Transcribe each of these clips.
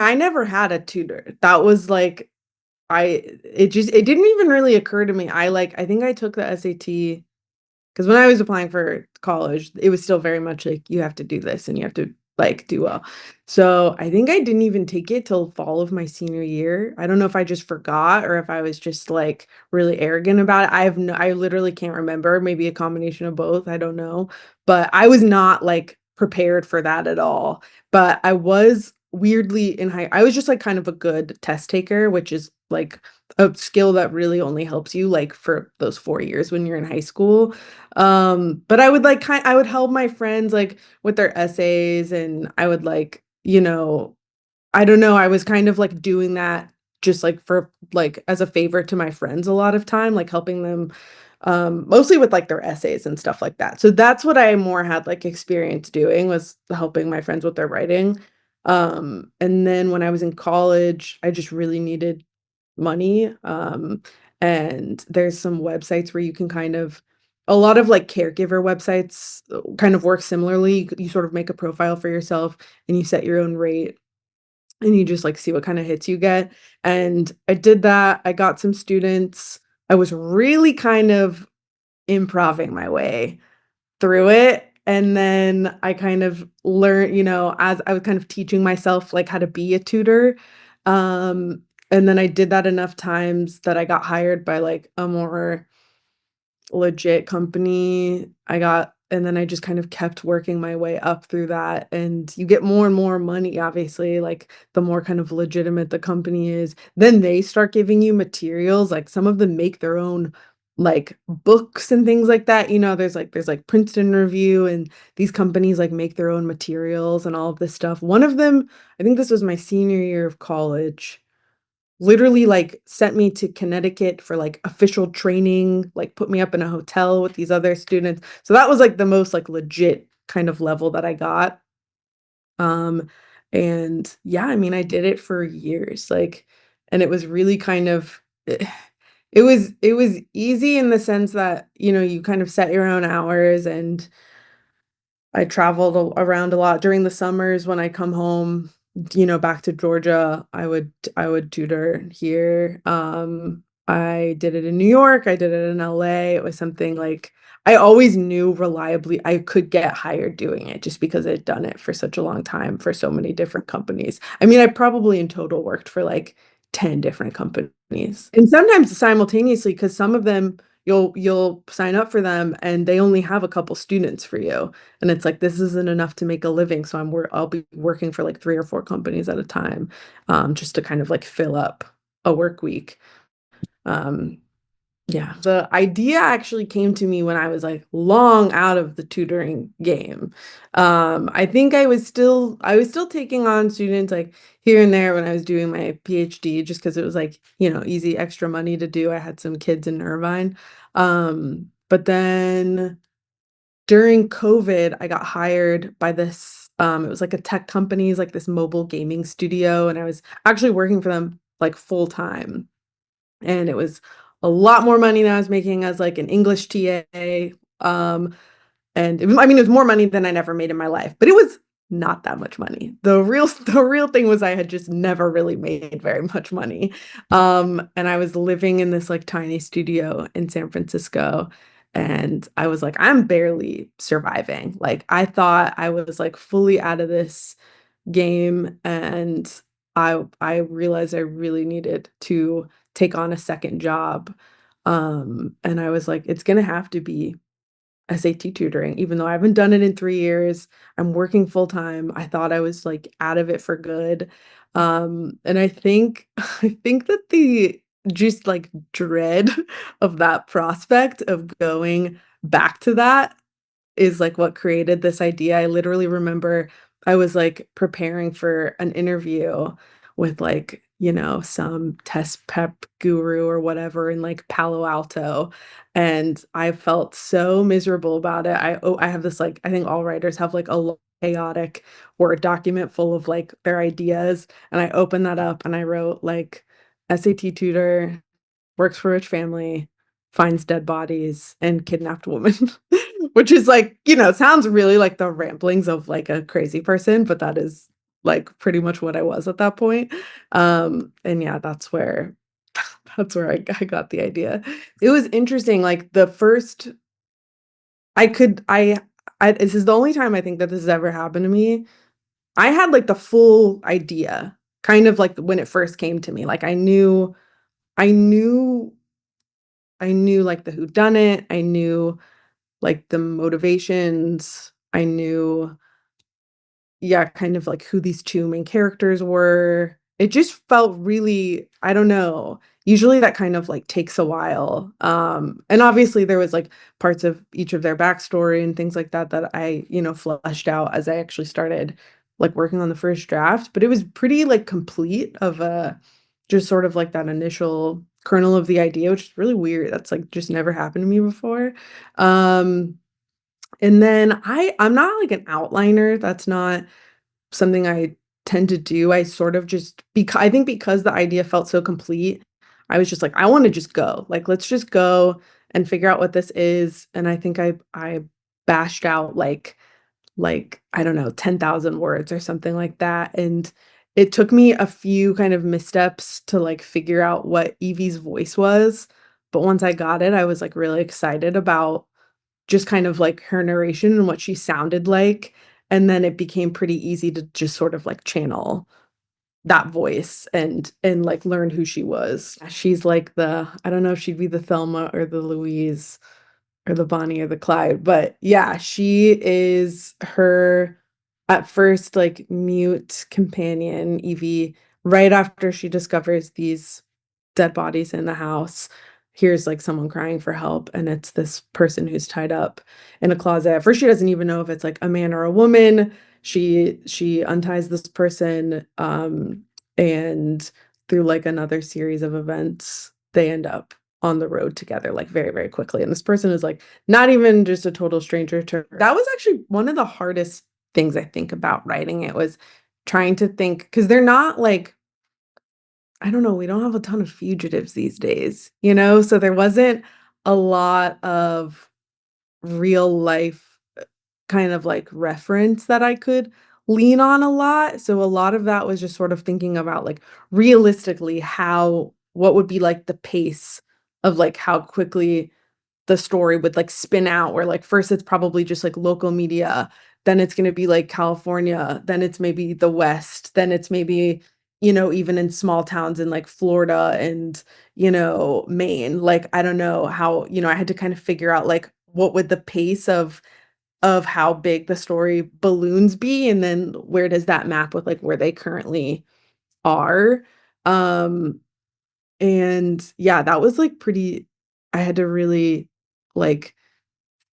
I never had a tutor. That was like it didn't even really occur to me. I think I took the SAT because when I was applying for college, it was still very much like you have to do this and you have to like do well. So I think I didn't even take it till fall of my senior year. I don't know if I just forgot or if I was just like really arrogant about it. I literally can't remember. Maybe a combination of both. I don't know. But I was not like prepared for that at all. But I was weirdly I was just like kind of a good test taker, which is like a skill that really only helps you like for those 4 years when you're in high school. But I would help my friends like with their essays and I would like, I don't know, I was kind of like doing that just like for like as a favor to my friends a lot of time, like helping them mostly with like their essays and stuff like that. So that's what I more had like experience doing was helping my friends with their writing. And then when I was in college, I just really needed money. And there's some websites where you can kind of a lot of like caregiver websites kind of work similarly. You sort of make a profile for yourself and you set your own rate and you just like see what kind of hits you get. And I did that. I got some students. I was really kind of improving my way through it. And then I kind of learned, as I was kind of teaching myself like how to be a tutor. Um, and then I did that enough times that I got hired by like a more legit company. And then I just kind of kept working my way up through that. And you get more and more money, obviously, like the more kind of legitimate the company is. Then they start giving you materials. Like some of them make their own like books and things like that. There's like Princeton Review and these companies like make their own materials and all of this stuff. One of them, I think this was my senior year of college literally like sent me to Connecticut for like official training, like put me up in a hotel with these other students. So that was like the most like legit kind of level that I got. Um and yeah, I mean I did it for years like and it was really kind of it was easy in the sense that you kind of set your own hours and I traveled around a lot during the summers when I come home, back to Georgia. I would tutor here. I did it in New York. I did it in LA. It was something like I always knew reliably I could get hired doing it just because I'd done it for such a long time for so many different companies. I mean, I probably in total worked for like 10 different companies. And sometimes simultaneously, because some of them you'll sign up for them and they only have a couple students for you. And it's like this isn't enough to make a living, so I'll be working for like 3 or 4 companies at a time, just to kind of like fill up a work week. Um, yeah, the idea actually came to me when I was like long out of the tutoring game. I think I was still taking on students like here and there when I was doing my PhD, just because it was like, easy extra money to do. I had some kids in Irvine. But then during COVID, I got hired by this, it was like a tech company's like this mobile gaming studio, and I was actually working for them like full time. And it was a lot more money than I was making as like an English TA. I mean, it was more money than I never made in my life, but it was not that much money. The real thing was I had just never really made very much money. And I was living in this like tiny studio in San Francisco, and I was like, I'm barely surviving. Like I thought I was like fully out of this game, and I realized I really needed to take on a second job. And I was like, it's gonna have to be SAT tutoring, even though I haven't done it in 3 years. I'm working full time. I thought I was, like, out of it for good. And I think I think that the just, like, dread of that prospect of going back to that is, like, what created this idea. I literally remember I was, like, preparing for an interview with, like, some test prep guru or whatever in, like, Palo Alto, and I felt so miserable about it. I have this, like I think all writers have, like, a chaotic Word document full of, like, their ideas, and I opened that up and I wrote, like, "SAT tutor, works for rich family, finds dead bodies, and kidnapped woman." Which is like, sounds really like the ramblings of like a crazy person, but that is like pretty much what I was at that point. And yeah, that's where that's where I got the idea. It was interesting, like the first I could I this is the only time I think that this has ever happened to me. I had like the full idea, kind of like when it first came to me. Like I knew I knew like the whodunit, I knew like the motivations, I knew yeah, kind of like who these 2 main characters were. It just felt really I don't know. Usually that kind of like takes a while. And obviously there was like parts of each of their backstory and things like that that I, fleshed out as I actually started like working on the first draft, but it was pretty like complete of a just sort of like that initial kernel of the idea, which is really weird. That's like just never happened to me before. Um, and then I'm not like an outliner. That's not something I tend to do. I sort of just because I think because the idea felt so complete, I was just like, I want to just go. Like, let's just go and figure out what this is. And I think I bashed out like I don't know, 10,000 words or something like that. And it took me a few kind of missteps to like figure out what Evie's voice was. But once I got it, I was like really excited about just kind of like her narration and what she sounded like, and then it became pretty easy to just sort of like channel that voice and like learn who she was. She's like the I don't know if she'd be the Thelma or the Louise or the Bonnie or the Clyde, but yeah, she is her at first like mute companion, Evie, right after she discovers these dead bodies in the house, hears like someone crying for help, and it's this person who's tied up in a closet. At first, she doesn't even know if it's like a man or a woman. She unties this person, and through like another series of events, they end up on the road together like very, very quickly. And this person is like not even just a total stranger to her. That was actually one of the hardest things I think about writing it was trying to think because they're not like I don't know, we don't have a ton of fugitives these days, So there wasn't a lot of real life kind of like reference that I could lean on a lot. So a lot of that was just sort of thinking about like realistically how what would be like the pace of like how quickly the story would like spin out where like first it's probably just like local media, then it's going to be like California, then it's maybe the West, then it's maybe even in small towns in like Florida and Maine. Like I don't know how I had to kind of figure out like what would the pace of how big the story balloons be, and then where does that map with like where they currently are. um and yeah, that was, like, pretty I had to really, like,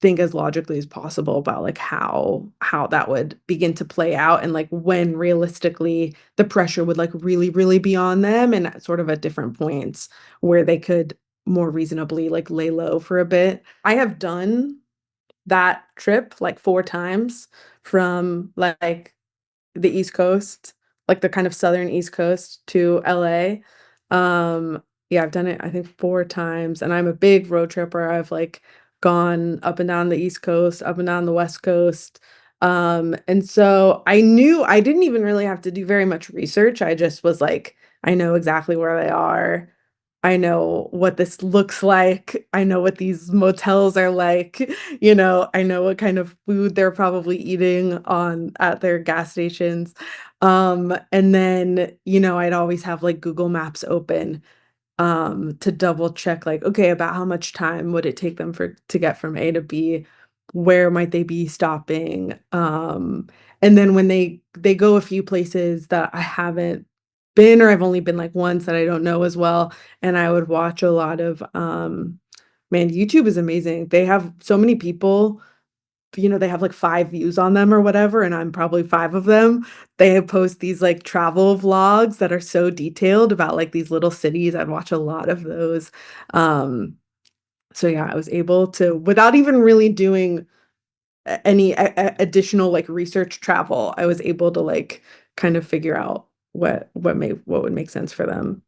think as logically as possible about, like, how that would begin to play out and, like, when realistically the pressure would, like, really, really be on them and at sort of at different points where they could more reasonably, like, lay low for a bit. I have done that trip, like, 4 times from, like, the East Coast, like the kind of southern East Coast to LA. Yeah, I've done it I think 4 times, and I'm a big road tripper. I've, like, gone up and down the East Coast, up and down the West Coast. And so I knew I didn't even really have to do very much research. I just was like, I know exactly where they are. I know what this looks like. I know what these motels are like. I know what kind of food they're probably eating on at their gas stations. And then, I'd always have like Google Maps open to double check like, okay, about how much time would it take them for to get from A to B? Where might they be stopping? And then when they go a few places that I haven't been or I've only been like once that I don't know as well, and I would watch a lot of man, YouTube is amazing. They have so many people they have like 5 views on them or whatever, and I'm probably 5 of them. They post these like travel vlogs that are so detailed about like these little cities. I'd watch a lot of those. Um, so yeah, I was able to without even really doing any additional like research travel, I was able to like kind of figure out what would make sense for them.